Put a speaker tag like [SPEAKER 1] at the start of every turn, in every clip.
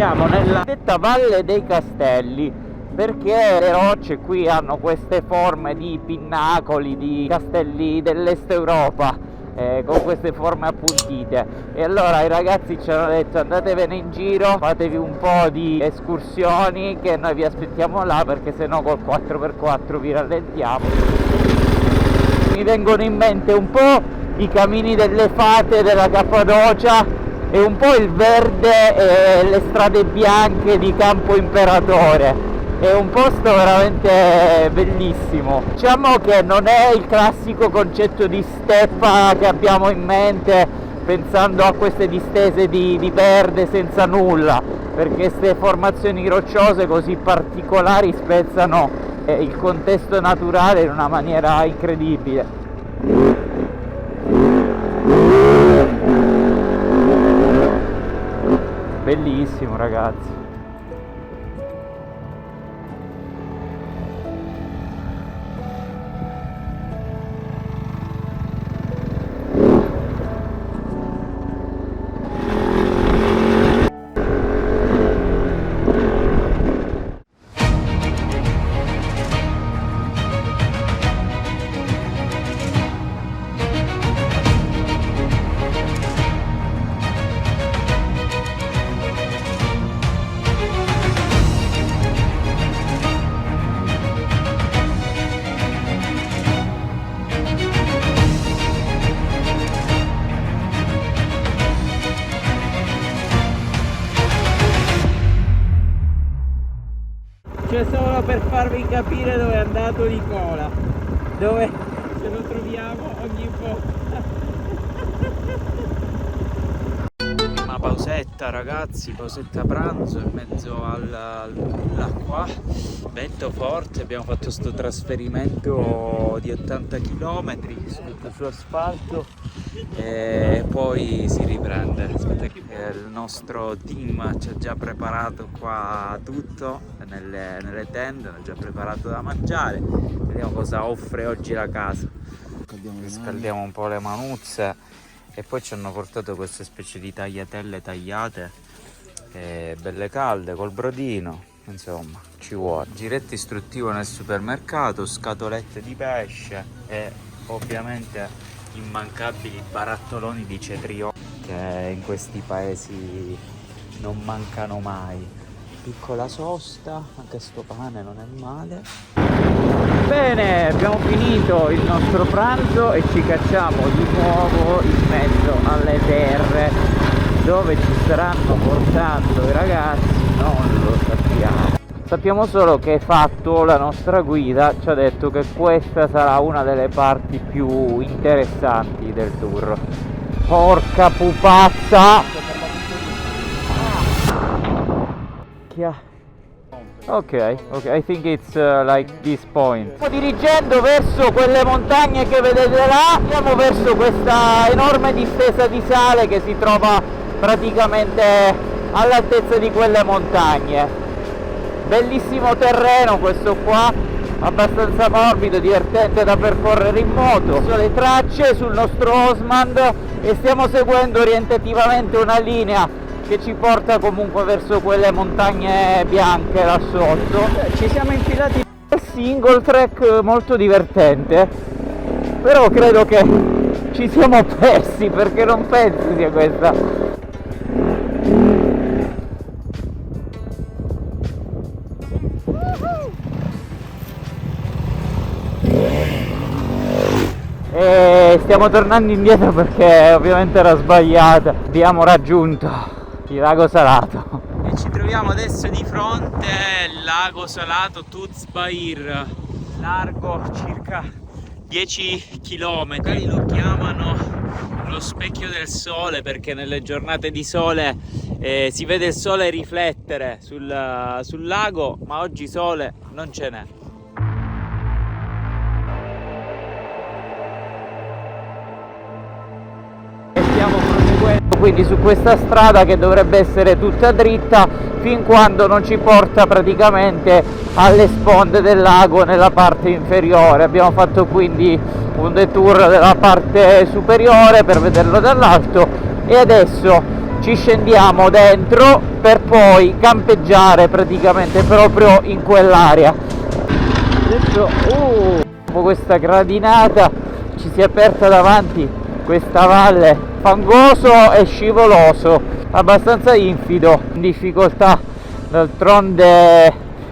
[SPEAKER 1] siamo nella detta Valle dei Castelli, perché le rocce qui hanno queste forme di pinnacoli, di castelli dell'Est Europa, con queste forme appuntite. E allora i ragazzi ci hanno detto: andatevene in giro, fatevi un po' di escursioni che noi vi aspettiamo là, perché sennò col 4x4 vi rallentiamo. Mi vengono in mente un po' i camini delle fate della Cappadocia e un po' il verde e le strade bianche di Campo Imperatore. È un posto veramente bellissimo. Diciamo che non è il classico concetto di steppa che abbiamo in mente pensando a queste distese di verde senza nulla, perché queste formazioni rocciose così particolari spezzano il contesto naturale in una maniera incredibile. Bellissimo, ragazzi. C'è solo per farvi capire dove è andato Nicola, dove ce lo troviamo ogni volta. Una pausetta, ragazzi, pausetta pranzo in mezzo all'acqua, vento forte. Abbiamo fatto questo trasferimento di 80 km su asfalto e poi si riprende. Aspetta che il nostro team ci ha già preparato qua tutto nelle tende, ha già preparato da mangiare. Vediamo cosa offre oggi la casa. Scaldiamo un po' le manuzze e poi ci hanno portato queste specie di tagliatelle tagliate, belle calde col brodino. Insomma, ci vuole. Giretto istruttivo nel supermercato, scatolette di pesce e ovviamente immancabili barattoloni di cetriolo che in questi paesi non mancano mai. Piccola sosta, anche sto pane non è male. Bene, abbiamo finito il nostro pranzo e ci cacciamo di nuovo in mezzo alle terre. Dove ci staranno portando i ragazzi non lo sappiamo. Sappiamo solo che fatto la nostra guida ci ha detto che questa sarà una delle parti più interessanti del tour. Porca pupazza! Ok, I think it's like this point. Stiamo dirigendo verso quelle montagne che vedete là, andiamo verso questa enorme distesa di sale che si trova praticamente all'altezza di quelle montagne. Bellissimo terreno questo qua, abbastanza morbido, divertente da percorrere in moto. Sono le tracce sul nostro Osmand e stiamo seguendo orientativamente una linea che ci porta comunque verso quelle montagne bianche là sotto. Ci siamo infilati nel single track molto divertente, però credo che ci siamo persi perché non penso sia questa. E stiamo tornando indietro perché ovviamente era sbagliata. Abbiamo raggiunto il lago salato e ci troviamo adesso di fronte al lago salato Tuzbair, largo circa 10 km. Lo chiamano lo specchio del sole perché nelle giornate di sole si vede il sole riflettere sul lago, ma oggi sole non ce n'è. Stiamo proseguendo quindi su questa strada che dovrebbe essere tutta dritta fin quando non ci porta praticamente alle sponde del lago nella parte inferiore. Abbiamo fatto quindi un detour della parte superiore per vederlo dall'alto e adesso
[SPEAKER 2] ci scendiamo dentro per poi campeggiare praticamente proprio in quell'area. Adesso dopo questa gradinata ci si è aperta davanti questa valle, fangoso e scivoloso, abbastanza infido, in difficoltà. D'altronde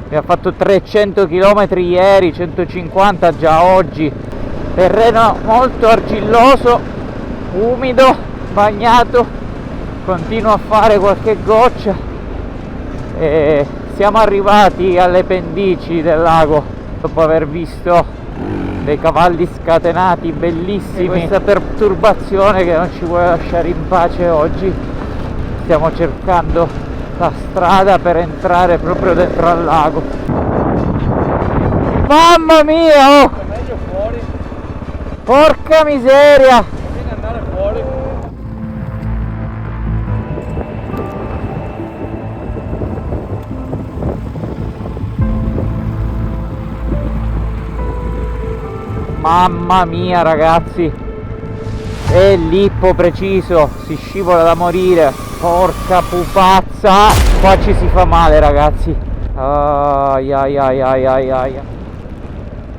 [SPEAKER 2] abbiamo fatto 300 km ieri, 150 già oggi, terreno molto argilloso, umido, bagnato, continua a fare qualche goccia e siamo arrivati alle pendici del lago dopo aver visto dei cavalli scatenati bellissimi. Questa perturbazione che non ci vuole lasciare in pace oggi. Stiamo cercando la strada per entrare proprio dentro al lago. Mamma mia, oh!
[SPEAKER 3] È meglio fuori.
[SPEAKER 2] Porca miseria!
[SPEAKER 3] Bisogna andare fuori.
[SPEAKER 2] Mamma mia ragazzi, è l'ippo preciso, si scivola da morire, porca pupazza, qua ci si fa male ragazzi. Ai ai ai ai ai ai.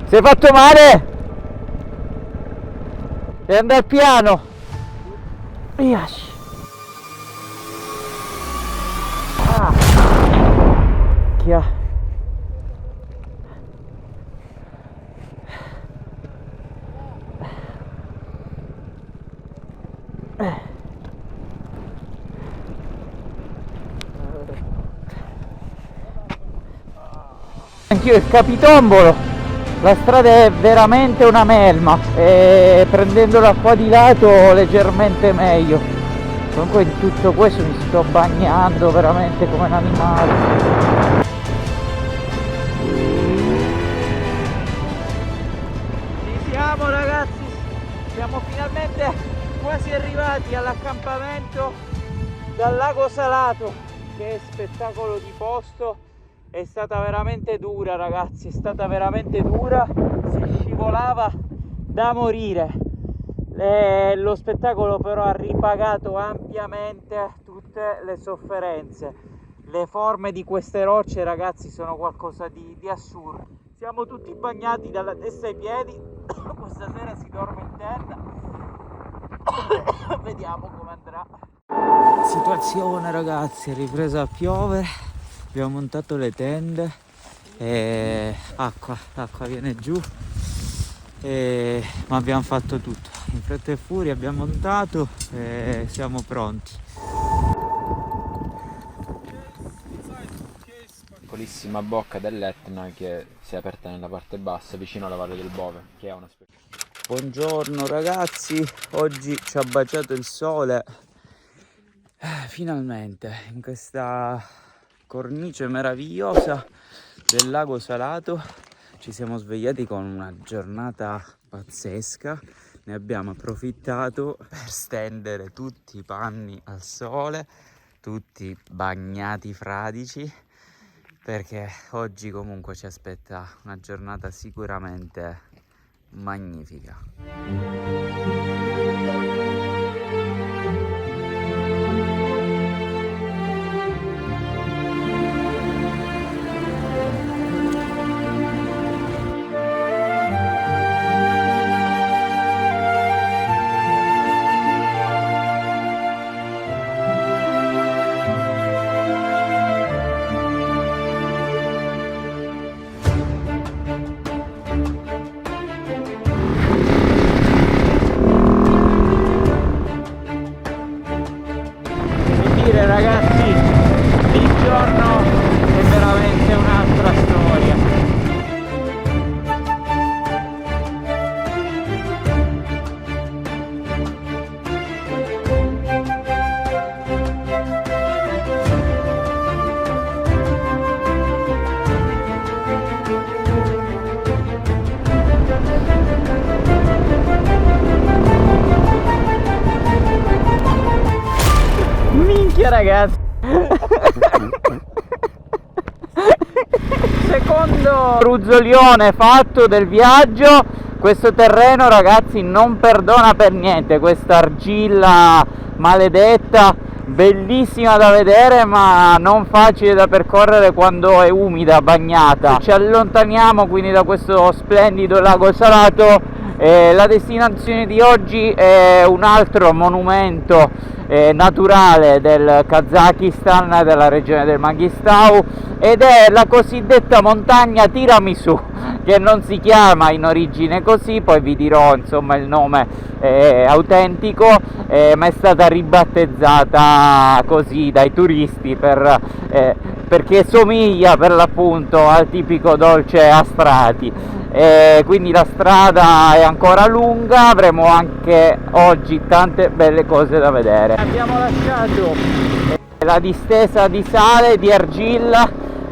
[SPEAKER 2] Sei fatto male? Devi andare piano. Yes. Ah. Chia. Anch'io il capitombolo, la strada è veramente una melma e prendendola qua di lato leggermente meglio. Comunque in tutto questo mi sto bagnando veramente come un animale. Ci siamo ragazzi, siamo finalmente quasi arrivati all'accampamento dal lago Salato. Che spettacolo di posto! È stata veramente dura ragazzi, è stata veramente dura, si scivolava da morire. Lo spettacolo però ha ripagato ampiamente tutte le sofferenze. Le forme di queste rocce ragazzi sono qualcosa di assurdo. Siamo tutti bagnati dalla testa ai piedi, questa sera si dorme in tenda, vediamo come andrà. Situazione ragazzi, è ripresa a piovere. Abbiamo montato le tende e l'acqua viene giù, ma abbiamo fatto tutto in fretta e furia, abbiamo montato e siamo pronti.
[SPEAKER 3] Piccolissima bocca dell'Etna che si è aperta nella parte bassa vicino alla Valle del Bove, che è una specie.
[SPEAKER 2] Buongiorno ragazzi, oggi ci ha baciato il sole finalmente in questa cornice meravigliosa del lago Salato. Ci siamo svegliati con una giornata pazzesca, ne abbiamo approfittato per stendere tutti i panni al sole, tutti bagnati fradici, perché oggi comunque ci aspetta una giornata sicuramente magnifica. Ragazzi, il giorno è veramente un'altra storia. Minchia ragazzi. Secondo ruzzolione fatto del viaggio, questo terreno ragazzi non perdona per niente, questa argilla maledetta bellissima da vedere ma non facile da percorrere quando è umida, bagnata. Ci allontaniamo quindi da questo splendido lago salato. La destinazione di oggi è un altro monumento naturale del Kazakistan, della regione del Mangistau, ed è la cosiddetta montagna Tiramisù, che non si chiama in origine così, poi vi dirò insomma il nome autentico, ma è stata ribattezzata così dai turisti perché somiglia per l'appunto al tipico dolce a strati. Quindi la strada è ancora lunga, avremo anche oggi tante belle cose da vedere. Abbiamo lasciato la distesa di sale, di argilla,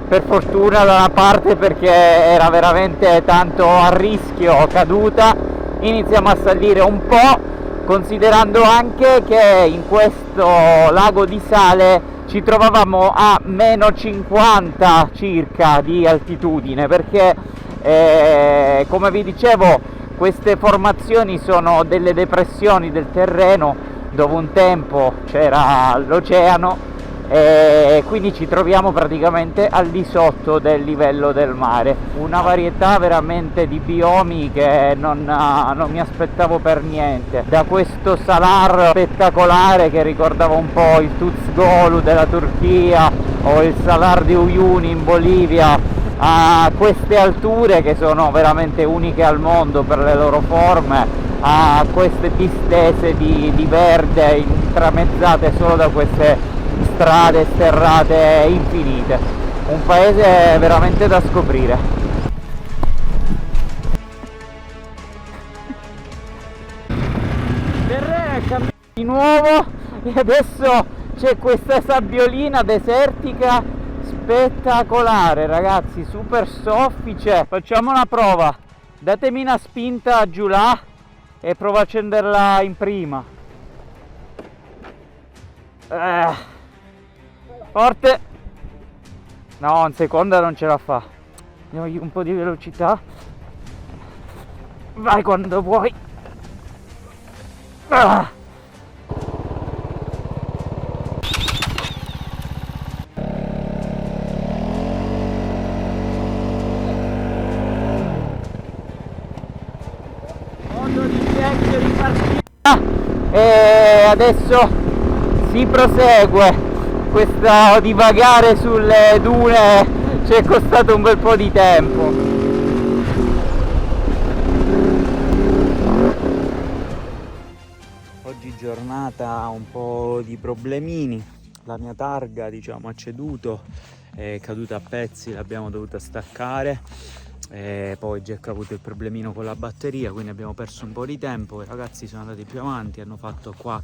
[SPEAKER 2] per fortuna da una parte perché era veramente tanto a rischio caduta. Iniziamo a salire un po', considerando anche che in questo lago di sale ci trovavamo a meno 50 circa di altitudine, perché come vi dicevo queste formazioni sono delle depressioni del terreno dove un tempo c'era l'oceano, e quindi ci troviamo praticamente al di sotto del livello del mare. Una varietà veramente di biomi che non mi aspettavo per niente, da questo salar spettacolare che ricordava un po' il Tuzgolu della Turchia o il salar di Uyuni in Bolivia, a queste alture che sono veramente uniche al mondo per le loro forme, a queste distese di verde intramezzate solo da queste strade sterrate infinite. Un paese veramente da scoprire. Il terreno è cambiato di nuovo e adesso c'è questa sabbiolina desertica spettacolare, ragazzi, super soffice. Facciamo una prova, datemi una spinta giù là e provo a accenderla in prima. Forte. No, in seconda non ce la fa. Diamogli un po' di velocità. Vai quando vuoi. E adesso si prosegue. Questo divagare sulle dune ci è costato un bel po' di tempo.
[SPEAKER 1] Oggi giornata un po' di problemini, la mia targa diciamo ha ceduto, è caduta a pezzi, l'abbiamo dovuta staccare. E poi Jack ha avuto il problemino con la batteria, quindi abbiamo perso un po' di tempo. I ragazzi sono andati più avanti, hanno fatto qua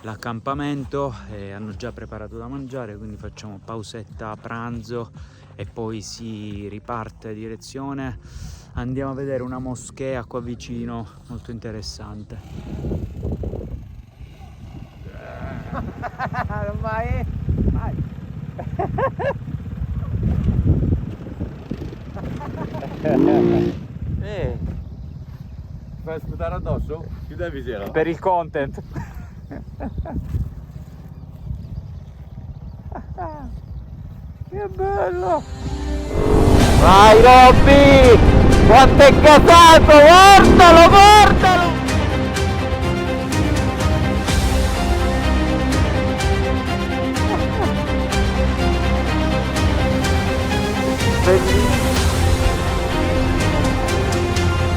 [SPEAKER 1] l'accampamento e hanno già preparato da mangiare, quindi facciamo pausetta a pranzo e poi si riparte direzione. Andiamo a vedere una moschea qua vicino, molto interessante.
[SPEAKER 2] Vai.
[SPEAKER 3] Fai sputare addosso? Chiude la visiera.
[SPEAKER 2] Per il content. Che bello! Vai Robby! Quanto è gasato! Guardalo, guardalo! Bellissimo!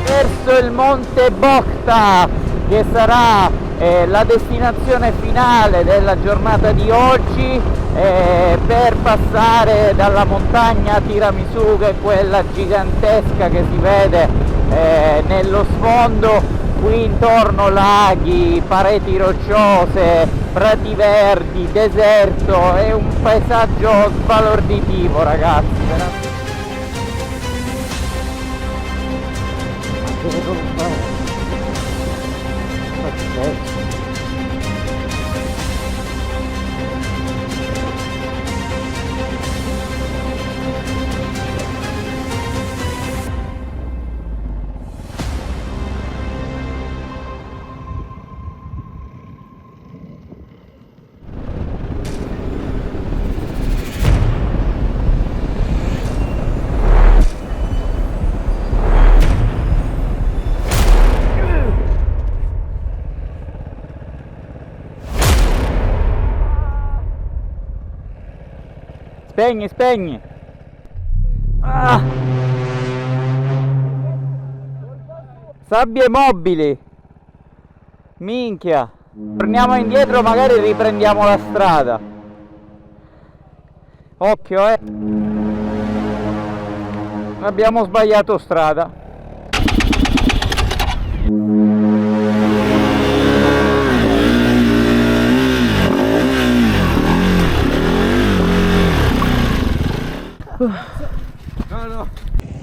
[SPEAKER 2] Verso il Monte Bokta, che sarà la destinazione finale della giornata di oggi, per passare dalla montagna Tiramisù, che è quella gigantesca che si vede nello sfondo. Qui intorno laghi, pareti rocciose, prati verdi, deserto, è un paesaggio sbalorditivo, ragazzi, veramente. Spegni, spegni. Ah. Sabbie mobili. Minchia. Torniamo indietro, magari riprendiamo la strada. Occhio, abbiamo sbagliato strada.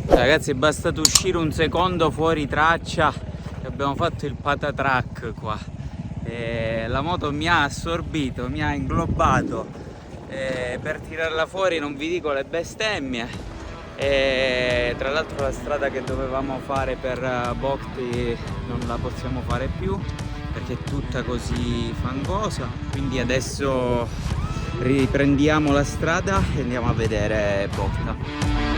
[SPEAKER 2] Ragazzi, è bastato uscire un secondo fuori traccia e abbiamo fatto il patatrack qua. La moto mi ha assorbito, mi ha inglobato. Per tirarla fuori non vi dico le bestemmie. Tra l'altro la strada che dovevamo fare per Bocti non la possiamo fare più perché è tutta così fangosa, quindi adesso riprendiamo la strada e andiamo a vedere Bocta.